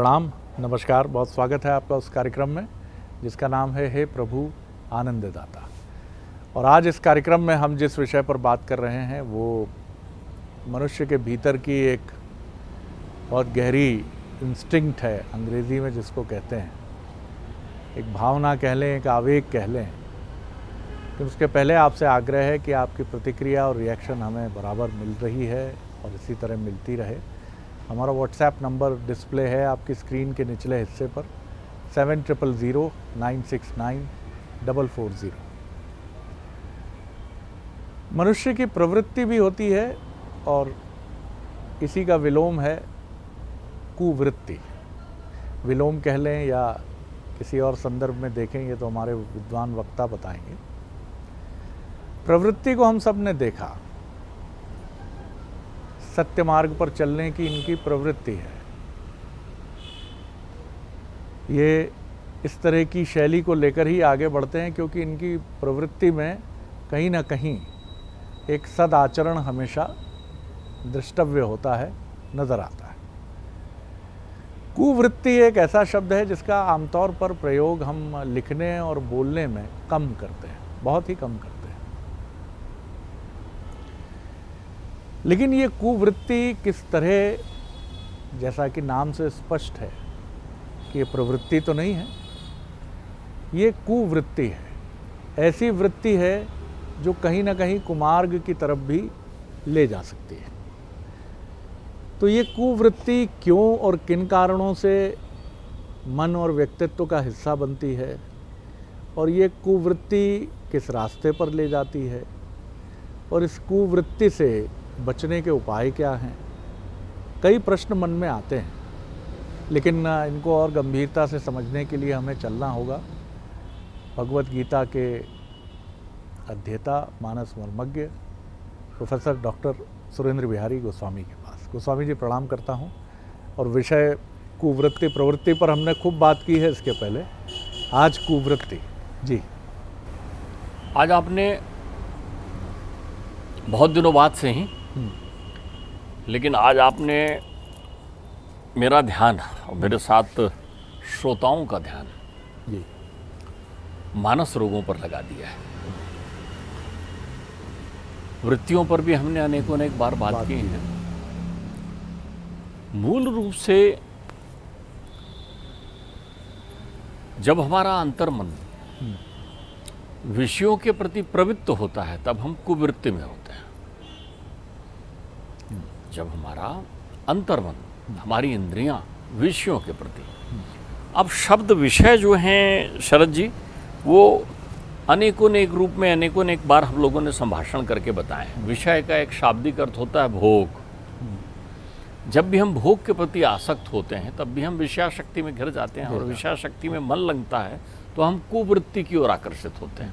प्रणाम, नमस्कार। बहुत स्वागत है आपका उस कार्यक्रम में जिसका नाम है हे प्रभु आनंददाता। और आज इस कार्यक्रम में हम जिस विषय पर बात कर रहे हैं वो मनुष्य के भीतर की एक बहुत गहरी इंस्टिंक्ट है, अंग्रेज़ी में जिसको कहते हैं, एक भावना कह लें, एक आवेग कह लें। तो उसके पहले आपसे आग्रह है कि आपकी प्रतिक्रिया और रिएक्शन हमें बराबर मिल रही है और इसी तरह मिलती रहे। हमारा व्हाट्सएप नंबर डिस्प्ले है आपकी स्क्रीन के निचले हिस्से पर 7009694440। मनुष्य की प्रवृत्ति भी होती है और इसी का विलोम है कुवृत्ति। विलोम कह लें या किसी और संदर्भ में देखें, ये तो हमारे विद्वान वक्ता बताएंगे। प्रवृत्ति को हम सब ने देखा, सत्य मार्ग पर चलने की इनकी प्रवृत्ति है। ये इस तरह की शैली को लेकर ही आगे बढ़ते हैं क्योंकि इनकी प्रवृत्ति में कहीं ना कहीं एक सदाचरण हमेशा दृष्टव्य होता है, नज़र आता है। कुवृत्ति एक ऐसा शब्द है जिसका आमतौर पर प्रयोग हम लिखने और बोलने में कम करते हैं, बहुत ही कम करते हैं। लेकिन ये कुवृत्ति किस तरह, जैसा कि नाम से स्पष्ट है कि ये प्रवृत्ति तो नहीं है, ये कुवृत्ति है। ऐसी वृत्ति है जो कहीं ना कहीं कुमार्ग की तरफ भी ले जा सकती है। तो ये कुवृत्ति क्यों और किन कारणों से मन और व्यक्तित्व का हिस्सा बनती है और ये कुवृत्ति किस रास्ते पर ले जाती है और इस कुवृत्ति से बचने के उपाय क्या हैं, कई प्रश्न मन में आते हैं। लेकिन इनको और गंभीरता से समझने के लिए हमें चलना होगा भगवत गीता के अध्येता, मानस मर्मज्ञ प्रोफेसर डॉक्टर सुरेंद्र बिहारी गोस्वामी के पास। गोस्वामी जी, प्रणाम करता हूँ। और विषय कुवृत्ति प्रवृत्ति पर हमने खूब बात की है इसके पहले, आज कुवृत्ति। जी, आज आपने बहुत दिनों बाद से ही, लेकिन आज आपने मेरा ध्यान और मेरे साथ श्रोताओं का ध्यान जी मानस रोगों पर लगा दिया है। वृत्तियों पर भी हमने अनेक बार बात की है। मूल रूप से जब हमारा अंतर्मन विषयों के प्रति प्रवृत्त होता है तब हम कुवृत्ति में होते हैं। जब हमारा अंतर्मन, हमारी इंद्रियां विषयों के प्रति, अब शब्द विषय जो हैं शरद जी, वो अनेकों ने एक रूप में अनेकों ने एक बार हम लोगों ने संभाषण करके बताए हैं। विषय का एक शाब्दिक अर्थ होता है भोग। जब भी हम भोग के प्रति आसक्त होते हैं तब भी हम विषयाशक्ति में घिर जाते हैं और विषयाशक्ति में मन लगता है तो हम कुवृत्ति की ओर आकर्षित होते हैं।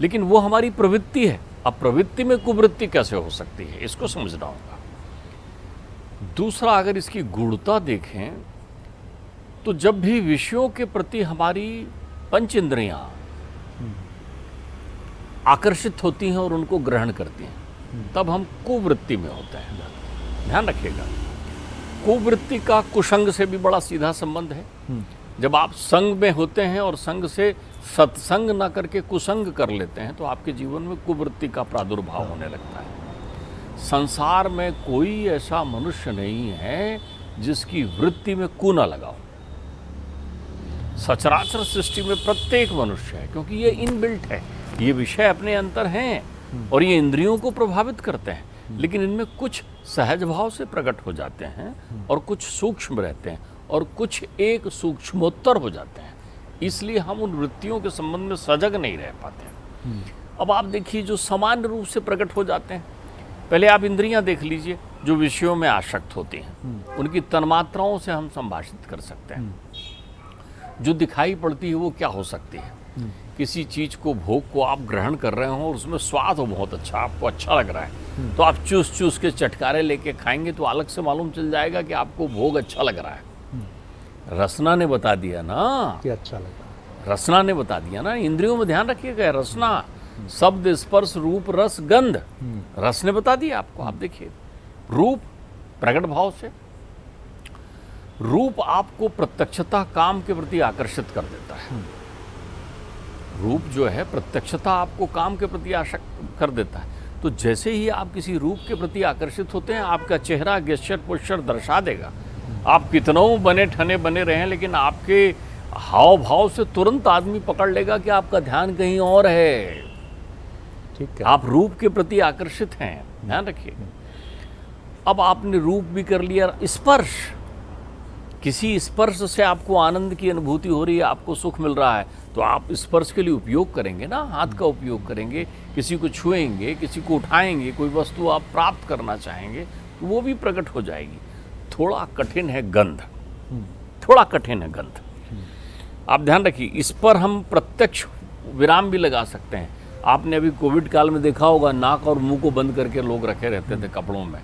लेकिन वो हमारी प्रवृत्ति है। अब प्रवृत्ति में कुवृत्ति कैसे हो सकती है, इसको समझना होगा। दूसरा, अगर इसकी गूढ़ता देखें तो जब भी विषयों के प्रति हमारी पंच इंद्रियां आकर्षित होती हैं और उनको ग्रहण करती हैं तब हम कुवृत्ति में होते हैं। ध्यान रखिएगा, कुवृत्ति का कुसंग से भी बड़ा सीधा संबंध है। जब आप संग में होते हैं और संग से सत्संग ना करके कुसंग कर लेते हैं तो आपके जीवन में कुवृत्ति का प्रादुर्भाव होने लगता है। संसार में कोई ऐसा मनुष्य नहीं है जिसकी वृत्ति में कु ना लगाओ। सचराचर सृष्टि में प्रत्येक मनुष्य है, क्योंकि ये इनबिल्ट है। ये विषय अपने अंतर हैं और ये इंद्रियों को प्रभावित करते हैं, लेकिन इनमें कुछ सहज भाव से प्रकट हो जाते हैं और कुछ सूक्ष्म रहते हैं और कुछ एक सूक्ष्मोत्तर हो जाते हैं। इसलिए हम उन वृत्तियों के संबंध में सजग नहीं रह पाते। अब आप देखिए, जो सामान्य रूप से प्रकट हो जाते हैं, पहले आप इंद्रियां देख लीजिए जो विषयों में आसक्त होती हैं, उनकी तन्मात्राओं से हम संभाषित कर सकते हैं। जो दिखाई पड़ती है वो क्या हो सकती है? किसी चीज को, भोग को आप ग्रहण कर रहे हो और उसमें स्वाद हो बहुत अच्छा, आपको अच्छा लग रहा है, तो आप चूस चूस के चटकारे लेके खाएंगे तो अलग से मालूम चल जाएगा कि आपको भोग अच्छा लग रहा है। रसना ने बता दिया ना कि अच्छा लगा। रसना ने बता दिया ना। इंद्रियों में ध्यान रखिएगा, रसना शब्द, स्पर्श, रूप, रस, गंध, रस ने बता दिया आपको। आप देखिए, रूप प्रकट भाव से, रूप आपको प्रत्यक्षता काम के प्रति आकर्षित कर देता है। रूप जो है प्रत्यक्षता आपको काम के प्रति आकर्षित कर देता है। तो जैसे ही आप किसी रूप के प्रति आकर्षित होते हैं, आपका चेहरा गेस्चर पोस्चर दर्शा देगा। आप कितनों बने ठने बने रहें, लेकिन आपके हाव भाव से तुरंत आदमी पकड़ लेगा कि आपका ध्यान कहीं और है। ठीक है। आप रूप के प्रति आकर्षित हैं, ध्यान रखिए। अब आपने रूप भी कर लिया, स्पर्श, किसी स्पर्श से आपको आनंद की अनुभूति हो रही है, आपको सुख मिल रहा है, तो आप स्पर्श के लिए उपयोग करेंगे ना, हाथ का उपयोग करेंगे, किसी को छुएंगे, किसी को उठाएंगे, कोई वस्तु आप प्राप्त करना चाहेंगे तो वो भी प्रकट हो जाएगी। थोड़ा कठिन है गंध, थोड़ा कठिन है गंध। आप ध्यान रखिए, इस पर हम प्रत्यक्ष विराम भी लगा सकते हैं। आपने अभी कोविड काल में देखा होगा, नाक और मुंह को बंद करके लोग रखे रहते थे कपड़ों में।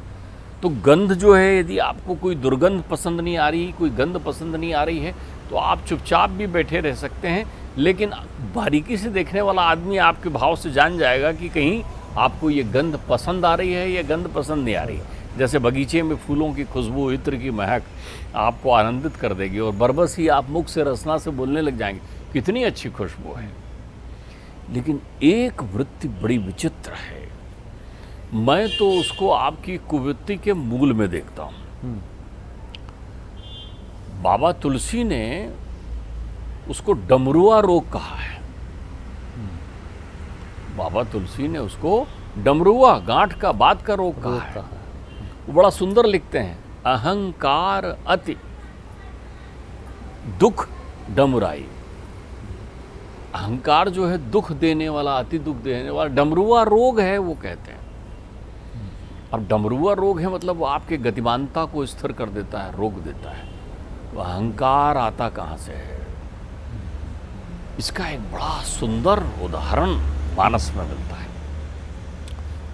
तो गंध जो है, यदि आपको कोई दुर्गंध पसंद नहीं आ रही, कोई गंध पसंद नहीं आ रही है, तो आप चुपचाप भी बैठे रह सकते हैं, लेकिन बारीकी से देखने वाला आदमी आपके भाव से जान जाएगा कि कहीं आपको ये गंध पसंद आ रही है या गंध पसंद नहीं आ रही है। जैसे बगीचे में फूलों की खुशबू, इत्र की महक आपको आनंदित कर देगी और बरबस ही आप मुख से रसना से बोलने लग जाएंगे, कितनी अच्छी खुशबू है। लेकिन एक वृत्ति बड़ी विचित्र है, मैं तो उसको आपकी कुवृत्ति के मूल में देखता हूं। बाबा तुलसी ने उसको डमरुआ रोग कहा है। बाबा तुलसी ने उसको डमरुआ, गांठ का, बात का रोग कहा है। वो बड़ा सुंदर लिखते हैं, अहंकार अति दुख डमराई। अहंकार जो है दुख देने वाला, अति दुख देने वाला, डमरुआ रोग है वो कहते हैं। अब डमरुआ रोग है मतलब वो आपके गतिमानता को स्थिर कर देता है, रोक देता है। तो अहंकार आता कहाँ से है? इसका एक बड़ा सुंदर उदाहरण मानस में मिलता है।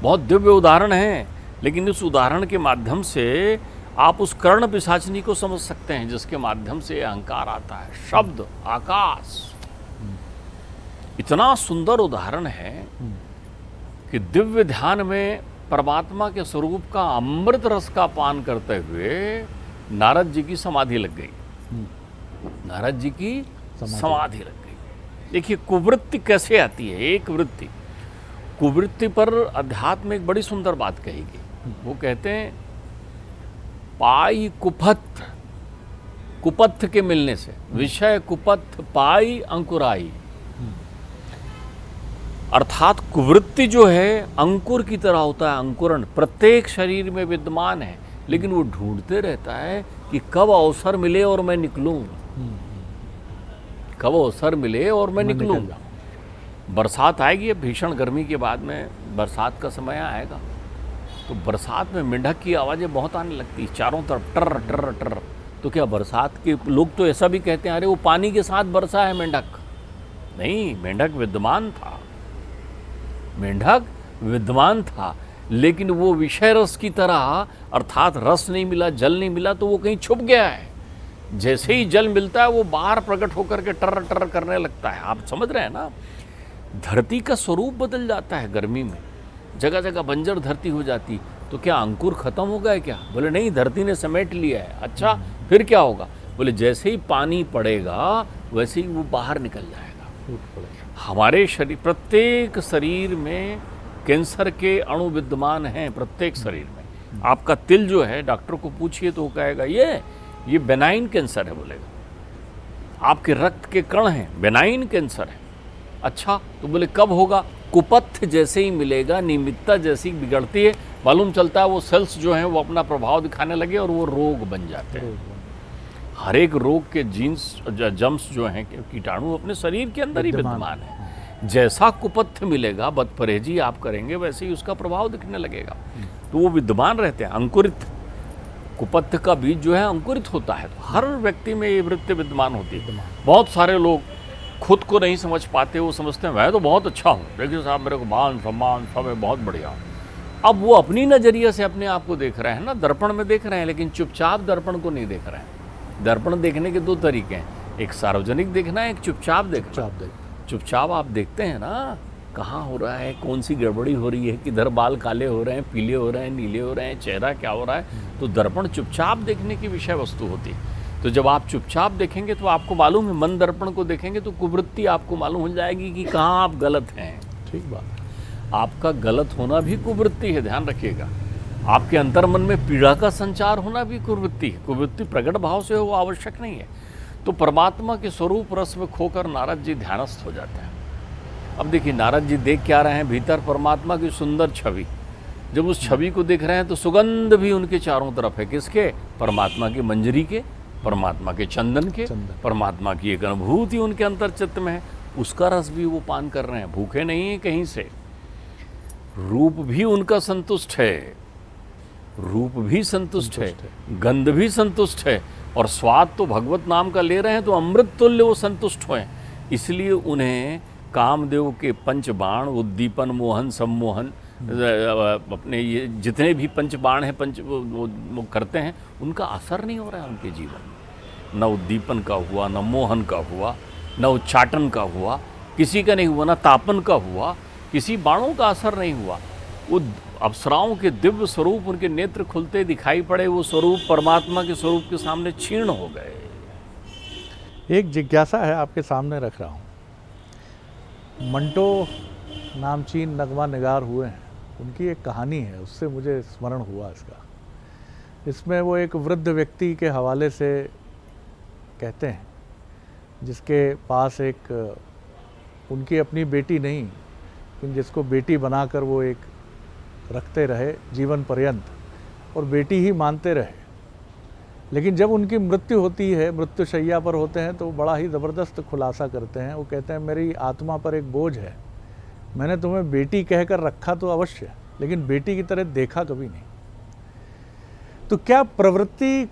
बहुत दिव्य उदाहरण है, लेकिन इस उदाहरण के माध्यम से आप उस कर्ण पिशाचिनी को समझ सकते हैं जिसके माध्यम से अहंकार आता है। शब्द, आकाश, इतना सुंदर उदाहरण है कि दिव्य ध्यान में परमात्मा के स्वरूप का अमृत रस का पान करते हुए नारद जी की समाधि लग गई। नारद जी की समाधि लग गई। देखिए कुवृत्ति कैसे आती है। एक वृत्ति, कुवृत्ति पर अध्यात्म में एक बड़ी सुंदर बात कहेगी। वो कहते हैं पाई कुपथ, कुपथ के मिलने से, विषय कुपथ पाई अंकुराई। अर्थात कुवृत्ति जो है अंकुर की तरह होता है, अंकुरण प्रत्येक शरीर में विद्यमान है, लेकिन वो ढूंढते रहता है कि कब अवसर मिले और मैं निकलूं, कब अवसर मिले और मैं निकलूं। बरसात आएगी, अब भीषण गर्मी के बाद में बरसात का समय आएगा, तो बरसात में मेंढक की आवाज़ें बहुत आने लगती है चारों तरफ, टर टर टर। तो क्या बरसात के लोग तो ऐसा भी कहते हैं, अरे वो पानी के साथ बरसा है मेंढक। नहीं, मेंढक विद्यमान था, मेंढक विद्यमान था, लेकिन वो विषय रस की तरह, अर्थात रस नहीं मिला, जल नहीं मिला, तो वो कहीं छुप गया है। जैसे ही जल मिलता है वो बाहर प्रकट होकर के टर टर करने लगता है। आप समझ रहे हैं ना, धरती का स्वरूप बदल जाता है गर्मी में, जगह जगह बंजर धरती हो जाती। तो क्या अंकुर खत्म हो गया क्या? बोले नहीं, धरती ने समेट लिया है। अच्छा, फिर क्या होगा? बोले जैसे ही पानी पड़ेगा वैसे ही वो बाहर निकल जाएगा। हमारे शरीर, प्रत्येक शरीर में कैंसर के अणु विद्यमान हैं, प्रत्येक शरीर में। आपका तिल जो है, डॉक्टर को पूछिए तो वो कहेगा ये बेनाइन कैंसर है, बोलेगा। आपके रक्त के कण हैं, बेनाइन कैंसर है। अच्छा, तो बोले कब होगा? कुपथ जैसे ही मिलेगा, नियमितता जैसी बिगड़ती है, मालूम चलता है वो सेल्स जो हैं वो अपना प्रभाव दिखाने लगे और वो रोग बन जाते हैं। हर एक रोग के जीन्स, जम्स जो हैं, कीटाणु अपने शरीर के अंदर ही विद्यमान है। जैसा कुपथ मिलेगा, बदपरहेजी आप करेंगे, वैसे ही उसका प्रभाव दिखने लगेगा। तो वो विद्यमान रहते हैं। अंकुरित कुपथ का बीज जो है अंकुरित होता है, तो हर व्यक्ति में ये वृत्ति विद्यमान होती है। बहुत सारे लोग खुद को नहीं समझ पाते, वो समझते हैं मैं तो बहुत अच्छा हूँ, देखिए साहब मेरे को मान सम्मान सब है, बहुत बढ़िया हूँ। अब वो अपनी नज़रिए से अपने आप को देख रहे हैं ना, दर्पण में देख रहे हैं, लेकिन चुपचाप दर्पण को नहीं देख रहे हैं। दर्पण देखने के दो तरीके हैं, एक सार्वजनिक देखना है, एक चुपचाप देखना। चुपचाप आप देखते हैं ना, कहाँ हो रहा है, कौन सी गड़बड़ी हो रही है, किधर बाल काले हो रहे हैं, पीले हो रहे हैं, नीले हो रहे हैं, चेहरा क्या हो रहा है। तो दर्पण चुपचाप देखने की विषय वस्तु होती है। तो जब आप चुपचाप देखेंगे तो आपको मालूम है, मन दर्पण को देखेंगे तो कुवृत्ति आपको मालूम हो जाएगी कि कहाँ आप गलत हैं। ठीक बात है। आपका गलत होना भी कुवृत्ति है, ध्यान रखिएगा। आपके अंतर मन में पीड़ा का संचार होना भी कुवृत्ति है। कुवृत्ति प्रकट भाव से हो आवश्यक नहीं है। तो परमात्मा के स्वरूप रस में खोकर नारद जी ध्यानस्थ हो जाते हैं। अब देखिए नारद जी देख क्या रहे हैं, भीतर परमात्मा की सुंदर छवि। जब उस छवि को देख रहे हैं तो सुगंध भी उनके चारों तरफ है। किसके? परमात्मा के मंजरी के, परमात्मा के चंदन के, परमात्मा की एक अनुभूति उनके अंतर चित्त में है। उसका रस भी वो पान कर रहे हैं, भूखे नहीं है कहीं से। रूप भी उनका संतुष्ट है, रूप भी संतुष्ट है, गंध भी संतुष्ट है, और स्वाद तो भगवत नाम का ले रहे हैं तो अमृत तुल्य वो संतुष्ट हुए। इसलिए उन्हें कामदेव के पंच बाण, उद्दीपन, मोहन, सम्मोहन, अपने ये जितने भी पंच बाण हैं, पंच वो करते हैं, उनका असर नहीं हो रहा है उनके जीवन में। न उद्दीपन का हुआ, न मोहन का हुआ, न उच्चाटन का हुआ, किसी का नहीं हुआ, न तापन का हुआ, किसी बाणों का असर नहीं हुआ। वो अप्सराओं के दिव्य स्वरूप उनके नेत्र खुलते दिखाई पड़े, वो स्वरूप परमात्मा के स्वरूप के सामने क्षीण हो गए। एक जिज्ञासा है आपके सामने रख रहा हूँ। मंटो नामचीन नगमा निगार हुए हैं, उनकी एक कहानी है, उससे मुझे स्मरण हुआ इसका। इसमें वो एक वृद्ध व्यक्ति के हवाले से कहते हैं, जिसके पास एक उनकी अपनी बेटी नहीं, लेकिन जिसको बेटी बनाकर वो एक रखते रहे जीवन पर्यंत, और बेटी ही मानते रहे। लेकिन जब उनकी मृत्यु होती है, मृत्युशैया पर होते हैं, तो बड़ा ही ज़बरदस्त खुलासा करते हैं। वो कहते हैं, मेरी आत्मा पर एक बोझ है, मैंने तुम्हें बेटी कहकर रखा तो अवश्य, लेकिन बेटी की तरह देखा कभी नहीं। तो क्या प्रवृत्ति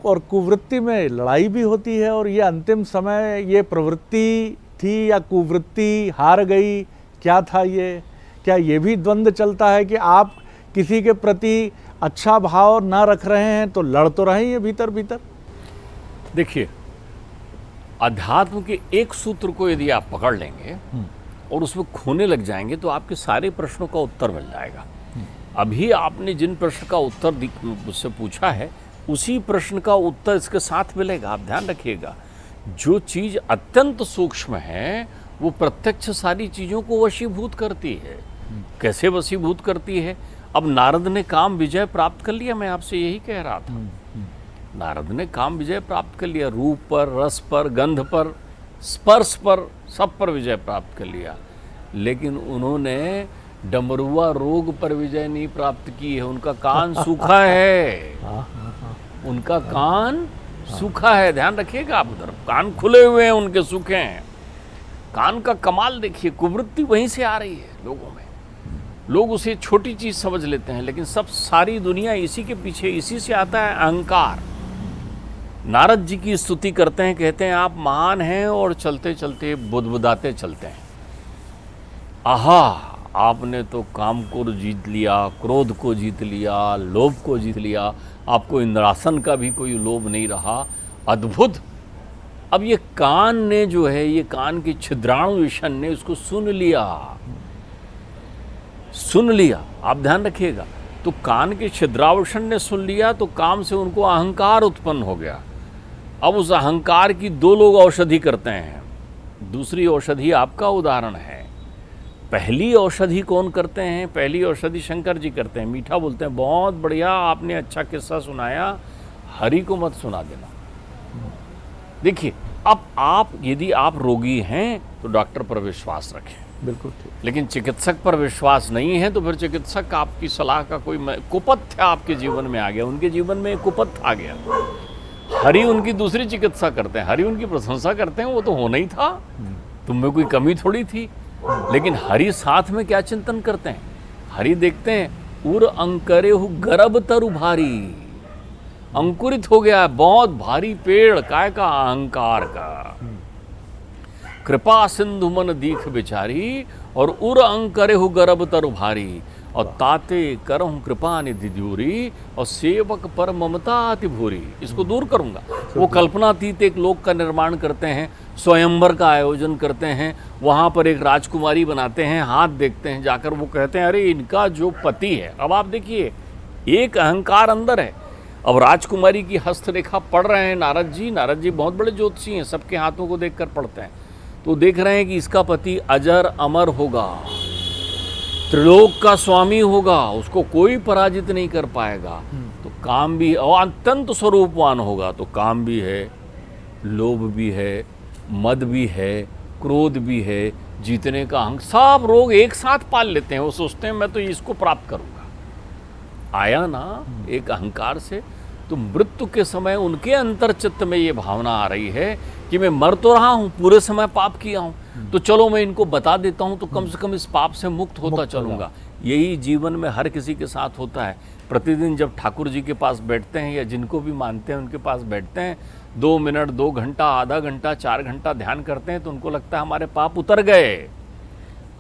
और कुवृत्ति में लड़ाई भी होती है, और ये अंतिम समय ये प्रवृत्ति थी या कुवृत्ति हार गई, क्या था ये? क्या ये भी द्वंद्व चलता है कि आप किसी के प्रति अच्छा भाव ना रख रहे हैं तो लड़ तो रहे हैं भीतर भीतर? देखिए, अध्यात्म के एक सूत्र को यदि आप पकड़ लेंगे और उसमें खोने लग जाएंगे तो आपके सारे प्रश्नों का उत्तर मिल जाएगा। अभी आपने जिन प्रश्न का उत्तर मुझसे पूछा है, उसी प्रश्न का उत्तर इसके साथ मिलेगा। आप ध्यान रखिएगा, जो चीज़ अत्यंत सूक्ष्म है वो प्रत्यक्ष सारी चीज़ों को वशीभूत करती है। कैसे वशीभूत करती है? अब नारद ने काम विजय प्राप्त कर लिया, मैं आपसे यही कह रहा था। नारद ने काम विजय प्राप्त कर लिया, रूप पर, रस पर, गंध पर, स्पर्श पर, सब पर विजय प्राप्त कर लिया। लेकिन उन्होंने डमरुआ रोग पर विजय नहीं प्राप्त की है। उनका कान सूखा है, उनका कान सूखा है। ध्यान रखिएगा आप, उधर कान खुले हुए हैं, उनके सूखे हैं। कान का कमाल देखिए, कुवृत्ति वहीं से आ रही है लोगों में। लोग उसे छोटी चीज समझ लेते हैं, लेकिन सब सारी दुनिया इसी के पीछे, इसी से आता है अहंकार। नारद जी की स्तुति करते हैं, कहते हैं आप महान हैं, और चलते चलते बुदबुदाते चलते हैं। आहा, आपने तो काम को जीत लिया, क्रोध को जीत लिया, लोभ को जीत लिया, आपको इंद्रासन का भी कोई लोभ नहीं रहा। अद्भुत। अब ये कान ने जो है, ये कान की छिद्राणु ईशन ने उसको सुन लिया, सुन लिया। आप ध्यान रखिएगा, तो कान के छिद्रावशन ने सुन लिया, तो काम से उनको अहंकार उत्पन्न हो गया। अब उस अहंकार की दो लोग औषधि करते हैं। दूसरी औषधि आपका उदाहरण है। पहली औषधि कौन करते हैं? पहली औषधि शंकर जी करते हैं। मीठा बोलते हैं, बहुत बढ़िया, आपने अच्छा किस्सा सुनाया, हरि को मत सुना देना। देखिए, अब आप यदि आप रोगी हैं तो डॉक्टर पर विश्वास रखें, बिल्कुल ठीक। लेकिन चिकित्सक पर विश्वास नहीं है तो फिर चिकित्सक आपकी सलाह का कोई कुपथ्य आपके जीवन में आ गया, उनके जीवन में कुपथ्य आ गया। हरि उनकी दूसरी चिकित्सा करते हैं, हरि उनकी प्रशंसा करते हैं, वो तो होना ही था, तुम में कोई कमी थोड़ी थी। लेकिन हरि साथ में क्या चिंतन करते हैं? हरि देखते हैं, उर अंकरे हु गर्भ तरु भारी, अंकुरित हो गया बहुत भारी पेड़, काय का? अहंकार का। कृपा सिंधु मन दीख बिचारी, और उर अंकरे हु गर्भ तरु भारी, और ताते करहूं कृपा निधि दूरी, और सेवक पर ममता अति भूरी। इसको दूर करूंगा। वो कल्पनातीत एक लोक का निर्माण करते हैं, स्वयंवर का आयोजन करते हैं, वहाँ पर एक राजकुमारी बनाते हैं, हाथ देखते हैं जाकर, वो कहते हैं अरे इनका जो पति है। अब आप देखिए, एक अहंकार अंदर है, अब राजकुमारी की हस्तरेखा पढ़ रहे हैं नारद जी बहुत बड़े ज्योतिषी हैं, सबके हाथों को देखकर पढ़ते हैं, तो देख रहे हैं कि इसका पति अजर अमर होगा, त्रिलोक का स्वामी होगा, उसको कोई पराजित नहीं कर पाएगा। तो काम भी और अत्यंत स्वरूपवान होगा, तो काम भी है, लोभ भी है, मद भी है, क्रोध भी है, जीतने का अहंकार, सब रोग एक साथ पाल लेते हैं। वो सोचते हैं मैं तो इसको प्राप्त करूंगा। आया ना एक अहंकार से, तो मृत्यु के समय उनके अंतर्चित्त में ये भावना आ रही है कि मैं मर तो रहा हूँ, पूरे समय पाप किया हूँ, तो चलो मैं इनको बता देता हूँ तो कम से कम इस पाप से मुक्त होता चलूंगा। यही जीवन में हर किसी के साथ होता है। प्रतिदिन जब ठाकुर जी के पास बैठते हैं या जिनको भी मानते हैं उनके पास बैठते हैं, 2 मिनट, 2 घंटा, आधा घंटा, 4 घंटा ध्यान करते हैं, तो उनको लगता है हमारे पाप उतर गए।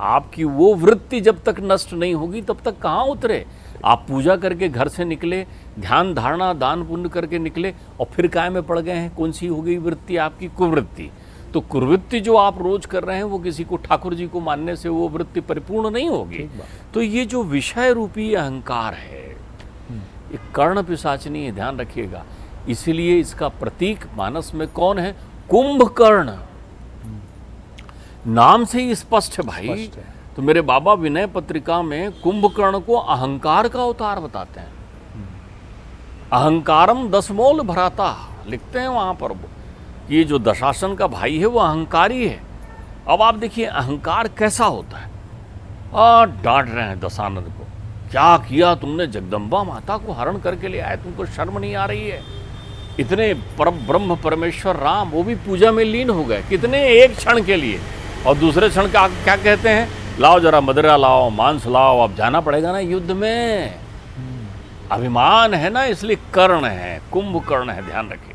आपकी वो वृत्ति जब तक नष्ट नहीं होगी तब तक कहाँ उतरे। आप पूजा करके घर से निकले, ध्यान धारणा दान पुण्य करके निकले, और फिर काय में पड़ गए हैं। कौन सी हो गई वृत्ति? आपकी कुवृत्ति। तो कुवृत्ति जो आप रोज कर रहे हैं वो किसी को ठाकुर जी को मानने से वो वृत्ति परिपूर्ण नहीं होगी। तो ये जो विषय रूपी अहंकार है, ये कर्ण पिशाचिनी है, ध्यान रखिएगा। इसीलिए इसका प्रतीक मानस में कौन है? कुंभकर्ण। नाम से ही स्पष्ट है भाई। तो मेरे बाबा विनय पत्रिका में कुंभकर्ण को अहंकार का अवतार बताते हैं। अहंकारम दशमोल भराता लिखते हैं वहां पर। ये जो दशासन का भाई है वो अहंकारी है। अब आप देखिए अहंकार कैसा होता है। डांट रहे हैं दशानंद को, क्या किया तुमने? जगदम्बा माता को हरण करके ले आए, तुमको शर्म नहीं आ रही है? इतने ब्रह्म परमेश्वर राम वो भी पूजा में लीन हो गए, कितने एक क्षण के लिए, और दूसरे क्षण का क्या कहते हैं? लाओ जरा मदिरा लाओ, मांस लाओ, अब जाना पड़ेगा ना युद्ध में। अभिमान है ना, इसलिए कर्ण है, कुंभकर्ण है, ध्यान रखिएगा।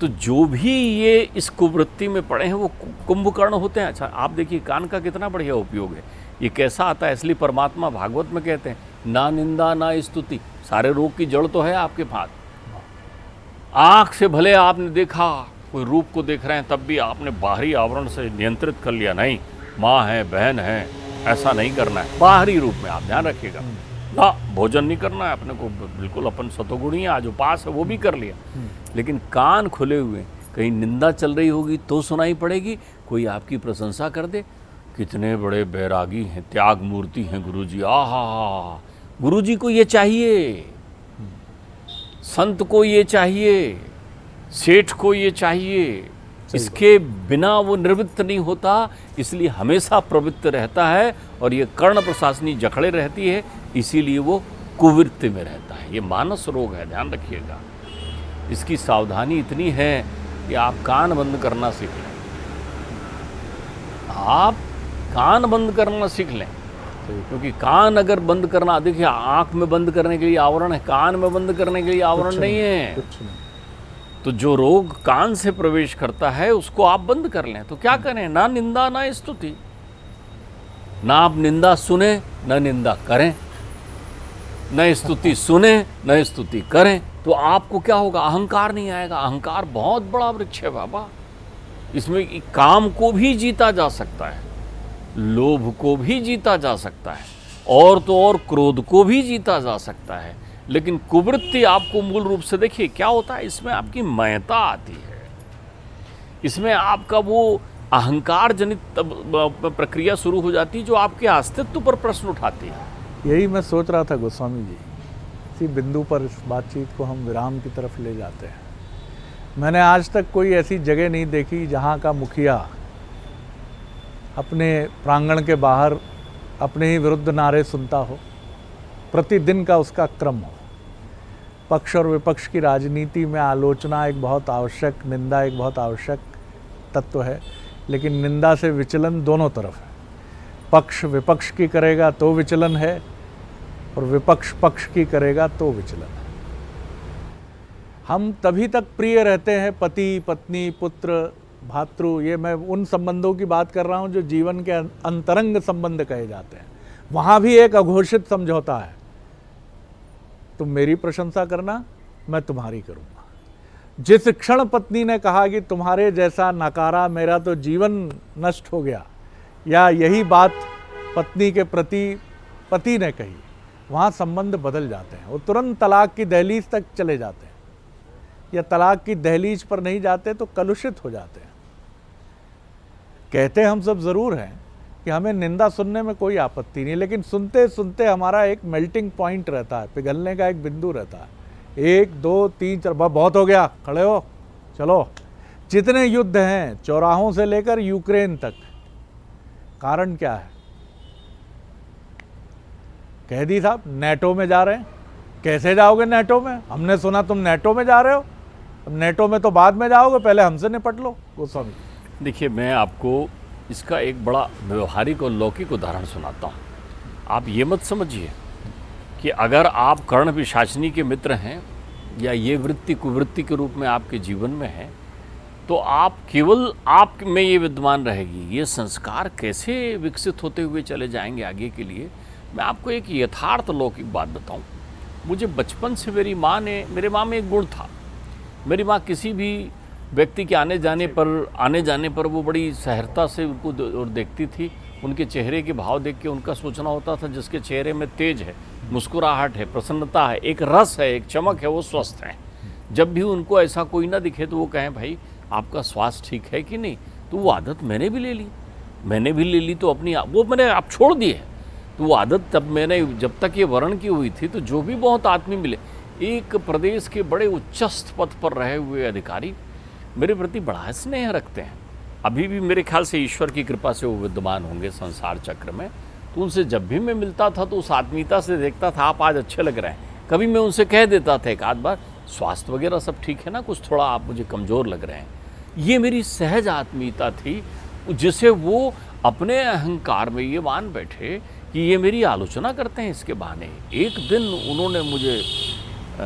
तो जो भी ये इस कुवृत्ति में पड़े हैं वो कुंभकर्ण होते हैं। अच्छा आप देखिए कान का कितना बढ़िया उपयोग है। ये कैसा आता है? इसलिए परमात्मा भागवत में कहते हैं ना निंदा ना स्तुति। सारे रोग की जड़ तो है आपके पास। आँख से भले आपने देखा, कोई रूप को देख रहे हैं, तब भी आपने बाहरी आवरण से नियंत्रित कर लिया, नहीं माँ है, बहन है, ऐसा नहीं करना है। बाहरी रूप में आप ध्यान रखिएगा ना, भोजन नहीं करना है अपने को, बिल्कुल अपन सतोगुणी है, आज उपास है वो भी कर लिया। लेकिन कान खुले हुए, कहीं निंदा चल रही होगी तो सुनाई पड़ेगी, कोई आपकी प्रशंसा कर दे, कितने बड़े बैरागी हैं, त्याग मूर्ति हैं गुरुजी। आहा, गुरुजी को ये चाहिए, संत को ये चाहिए, सेठ को ये चाहिए, इसके बिना वो निवृत्त नहीं होता, इसलिए हमेशा प्रवृत्त रहता है। और ये कर्ण प्रशासनी जखड़े रहती है, इसीलिए वो कुवृत्ति में रहता है। ये मानस रोग है, ध्यान रखिएगा। इसकी सावधानी इतनी है कि आप कान बंद करना सीख लें। आप कान बंद करना सीख लें, क्योंकि कान अगर बंद करना, देखिए आँख में बंद करने के लिए आवरण है, कान में बंद करने के लिए आवरण नहीं है। तो जो रोग कान से प्रवेश करता है उसको आप बंद कर लें। तो क्या करें? ना निंदा ना स्तुति, ना आप निंदा सुने ना निंदा करें, न स्तुति सुने न स्तुति करें, तो आपको क्या होगा? अहंकार नहीं आएगा। अहंकार बहुत बड़ा वृक्ष है बाबा। इसमें काम को भी जीता जा सकता है, लोभ को भी जीता जा सकता है, और तो और क्रोध को भी जीता जा सकता है। लेकिन कुवृत्ति आपको मूल रूप से देखिए क्या होता है, इसमें आपकी मयता आती है, इसमें आपका वो अहंकार जनित प्रक्रिया शुरू हो जाती है जो आपके अस्तित्व पर प्रश्न उठाती है। यही मैं सोच रहा था गोस्वामी जी, इसी बिंदु पर इस बातचीत को हम विराम की तरफ ले जाते हैं। मैंने आज तक कोई ऐसी जगह नहीं देखी जहाँ का मुखिया अपने प्रांगण के बाहर अपने ही विरुद्ध नारे सुनता हो, प्रतिदिन का उसका क्रम हो। पक्ष और विपक्ष की राजनीति में आलोचना एक बहुत आवश्यक, निंदा एक बहुत आवश्यक तत्व है, लेकिन निंदा से विचलन दोनों तरफ है। पक्ष विपक्ष की करेगा तो विचलन है, और विपक्ष पक्ष की करेगा तो विचलन है। हम तभी तक प्रिय रहते हैं, पति पत्नी पुत्र भातृ, ये मैं उन संबंधों की बात कर रहा हूँ जो जीवन के अंतरंग संबंध कहे जाते हैं। वहाँ भी एक अघोषित समझौता है, तुम मेरी प्रशंसा करना, मैं तुम्हारी करूँगा। जिस क्षण पत्नी ने कहा कि तुम्हारे जैसा नकारा मेरा तो जीवन नष्ट हो गया, या यही बात पत्नी के प्रति पति ने कही, वहाँ संबंध बदल जाते हैं, वो तुरंत तलाक की दहलीज तक चले जाते हैं, या तलाक की दहलीज पर नहीं जाते तो कलुषित हो जाते हैं। कहते हम सब ज़रूर हैं कि हमें निंदा सुनने में कोई आपत्ति नहीं, लेकिन सुनते सुनते हमारा एक मेल्टिंग पॉइंट रहता है, पिघलने का एक बिंदु रहता है। 1 2 3 4 बहुत हो गया, खड़े हो, चलो। जितने युद्ध हैं चौराहों से लेकर यूक्रेन तक, कारण क्या है? कह दी साहब नेटो में जा रहे हैं। कैसे जाओगे नेटो में? हमने सुना तुम नेटो में जा रहे हो। नेटो में तो बाद में जाओगे, पहले हमसे निपट लो। गोस्वामी, देखिए, मैं आपको इसका एक बड़ा व्यवहारिक और लौकिक उदाहरण सुनाता हूँ। आप ये मत समझिए कि अगर आप कर्ण पिशाचिनी के मित्र हैं या ये वृत्ति कुवृत्ति के रूप में आपके जीवन में है तो आप केवल आप में ये विद्यमान रहेगी। ये संस्कार कैसे विकसित होते हुए चले जाएंगे आगे के लिए। मैं आपको एक यथार्थ लौकिक बात बताऊं। मुझे बचपन से मेरे माँ में एक गुण था। मेरी माँ किसी भी व्यक्ति के आने जाने पर वो बड़ी सहजता से उनको और देखती थी। उनके चेहरे के भाव देख के उनका सोचना होता था जिसके चेहरे में तेज है, मुस्कुराहट है, प्रसन्नता है, एक रस है, एक चमक है, वो स्वस्थ है। जब भी उनको ऐसा कोई ना दिखे तो वो कहें भाई आपका स्वास्थ्य ठीक है कि नहीं। तो वो आदत मैंने भी ले ली तो अपनी वो मैंने आप छोड़ दी है। तो वो आदत तब मैंने जब तक ये वर्ण की हुई थी तो जो भी बहुत आदमी मिले, एक प्रदेश के बड़े उच्चस्थ पद पर रहे हुए अधिकारी मेरे प्रति बड़ा स्नेह रखते हैं। अभी भी मेरे ख्याल से ईश्वर की कृपा से वो विद्यमान होंगे संसार चक्र में। तो उनसे जब भी मैं मिलता था तो उस आत्मीयता से देखता था आप आज अच्छे लग रहे हैं। कभी मैं उनसे कह देता था एक आध बार स्वास्थ्य वगैरह सब ठीक है ना, कुछ थोड़ा आप मुझे कमज़ोर लग रहे हैं। ये मेरी सहज आत्मीयता थी जिसे वो अपने अहंकार में ये मान बैठे कि ये मेरी आलोचना करते हैं इसके बहाने। एक दिन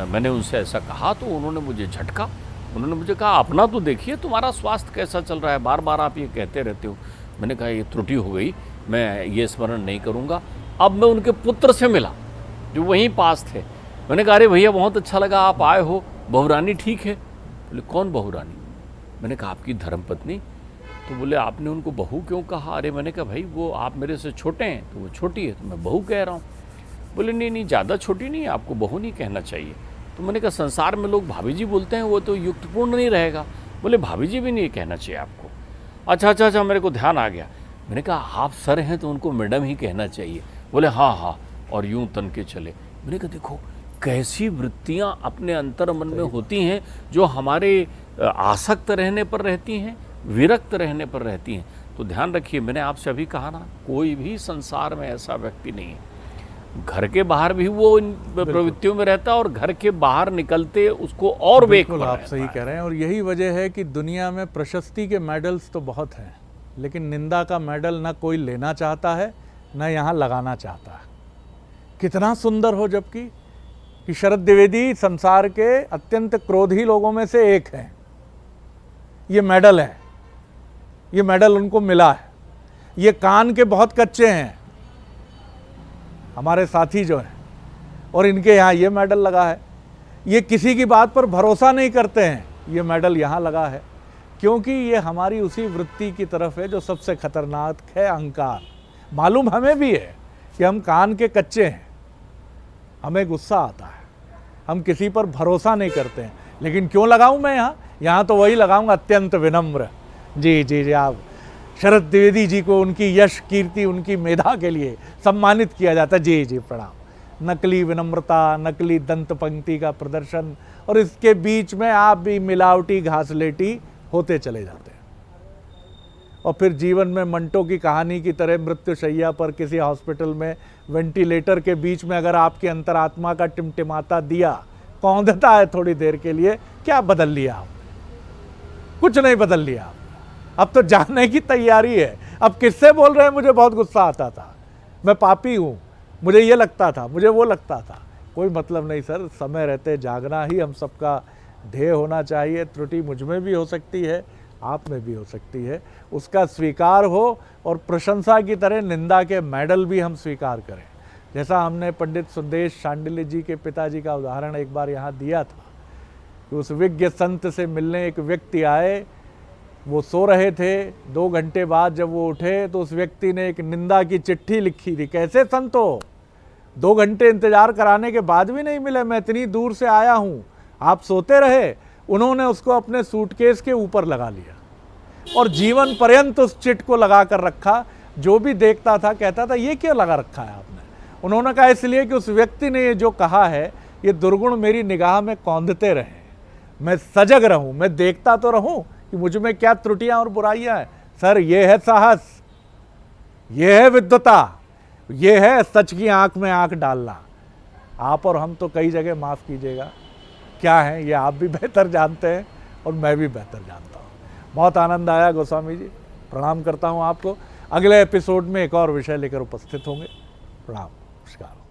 मैंने उनसे ऐसा कहा तो उन्होंने मुझे झटका। उन्होंने मुझे कहा अपना तो देखिए, तुम्हारा स्वास्थ्य कैसा चल रहा है, बार बार आप ये कहते रहते हो। मैंने कहा ये त्रुटि हो गई, मैं ये स्मरण नहीं करूँगा। अब मैं उनके पुत्र से मिला जो वहीं पास थे। मैंने कहा अरे भैया बहुत अच्छा लगा आप आए हो, बहुरानी ठीक है? बोले कौन बहुरानी? मैंने कहा आपकी धर्मपत्नी। तो बोले आपने उनको बहू क्यों कहा? अरे मैंने कहा भाई वो आप मेरे से छोटे हैं तो वो छोटी है तो मैं बहू कह रहा हूँ। बोले नहीं ज़्यादा छोटी नहीं है, आपको बहू नहीं कहना चाहिए। तो मैंने कहा संसार में लोग भाभी जी बोलते हैं, वो तो युक्तपूर्ण नहीं रहेगा। बोले भाभी जी भी नहीं कहना चाहिए आपको। अच्छा, मेरे को ध्यान आ गया। मैंने कहा आप सर हैं तो उनको मैडम ही कहना चाहिए। बोले हाँ, और यूं तन के चले। मैंने कहा देखो कैसी वृत्तियाँ अपने अंतर मन में होती हैं जो हमारे आसक्त रहने पर रहती हैं, विरक्त रहने पर रहती हैं। तो ध्यान रखिए, मैंने आपसे अभी कहा ना, कोई भी संसार में ऐसा व्यक्ति नहीं है। घर के बाहर भी वो इन प्रवृत्तियों में रहता है और घर के बाहर निकलते उसको और वेग पर आप सही कह रहे हैं। और यही वजह है कि दुनिया में प्रशस्ति के मेडल्स तो बहुत हैं, लेकिन निंदा का मेडल ना कोई लेना चाहता है ना यहाँ लगाना चाहता है। कितना सुंदर हो जबकि कि शरद द्विवेदी संसार के अत्यंत क्रोधी लोगों में से एक हैं। ये मेडल है, ये मेडल उनको मिला है। ये कान के बहुत कच्चे हैं हमारे साथी जो हैं, और इनके यहाँ ये मेडल लगा है। ये किसी की बात पर भरोसा नहीं करते हैं, ये मेडल यहाँ लगा है। क्योंकि ये हमारी उसी वृत्ति की तरफ है जो सबसे खतरनाक है, अहंकार। मालूम हमें भी है कि हम कान के कच्चे हैं, हमें गुस्सा आता है, हम किसी पर भरोसा नहीं करते हैं। लेकिन क्यों लगाऊं मैं यहाँ तो वही लगाऊंगा, अत्यंत विनम्र। जी, आप शरद द्विवेदी जी को उनकी यश कीर्ति, उनकी मेधा के लिए सम्मानित किया जाता है। जी, प्रणाम। नकली विनम्रता, नकली दंत पंक्ति का प्रदर्शन, और इसके बीच में आप भी मिलावटी घासलेटी होते चले जाते हैं। और फिर जीवन में मंटो की कहानी की तरह मृत्युशैया पर किसी हॉस्पिटल में वेंटिलेटर के बीच में अगर आपकी अंतरात्मा का टिमटिमाता दिया कौंधता है थोड़ी देर के लिए, क्या बदल लिया आप? कुछ नहीं बदल लिया। अब तो जाने की तैयारी है। अब किससे बोल रहे हैं मुझे बहुत गुस्सा आता था, मैं पापी हूँ, मुझे ये लगता था, मुझे वो लगता था। कोई मतलब नहीं सर, समय रहते जागना ही हम सबका ध्येय होना चाहिए। त्रुटि मुझ में भी हो सकती है, आप में भी हो सकती है, उसका स्वीकार हो, और प्रशंसा की तरह निंदा के मेडल भी हम स्वीकार करें। जैसा हमने पंडित सुदेश शांडिल्य जी के पिताजी का उदाहरण एक बार यहाँ दिया था कि उस विज्ञ संत से मिलने एक व्यक्ति आए, वो सो रहे थे। 2 घंटे बाद जब वो उठे तो उस व्यक्ति ने एक निंदा की चिट्ठी लिखी थी। कैसे संत हो? 2 घंटे इंतजार कराने के बाद भी नहीं मिले, मैं इतनी दूर से आया हूँ, आप सोते रहे। उन्होंने उसको अपने सूटकेस के ऊपर लगा लिया और जीवन पर्यंत उस चिट को लगा कर रखा। जो भी देखता था कहता था ये क्यों लगा रखा है आपने? उन्होंने कहा इसलिए कि उस व्यक्ति ने ये जो कहा है ये दुर्गुण मेरी निगाह में कौंधते रहे, मैं सजग रहूं, मैं देखता तो रहूं कि मुझ में क्या त्रुटियां और बुराइयां हैं। सर ये है साहस, ये है विद्वता, ये है सच की आंख में आंख डालना। आप और हम तो कई जगह, माफ़ कीजिएगा, क्या है ये आप भी बेहतर जानते हैं और मैं भी बेहतर जानता हूँ। बहुत आनंद आया गोस्वामी जी, प्रणाम करता हूँ आपको। अगले एपिसोड में एक और विषय लेकर उपस्थित होंगे। प्रणाम, नमस्कार।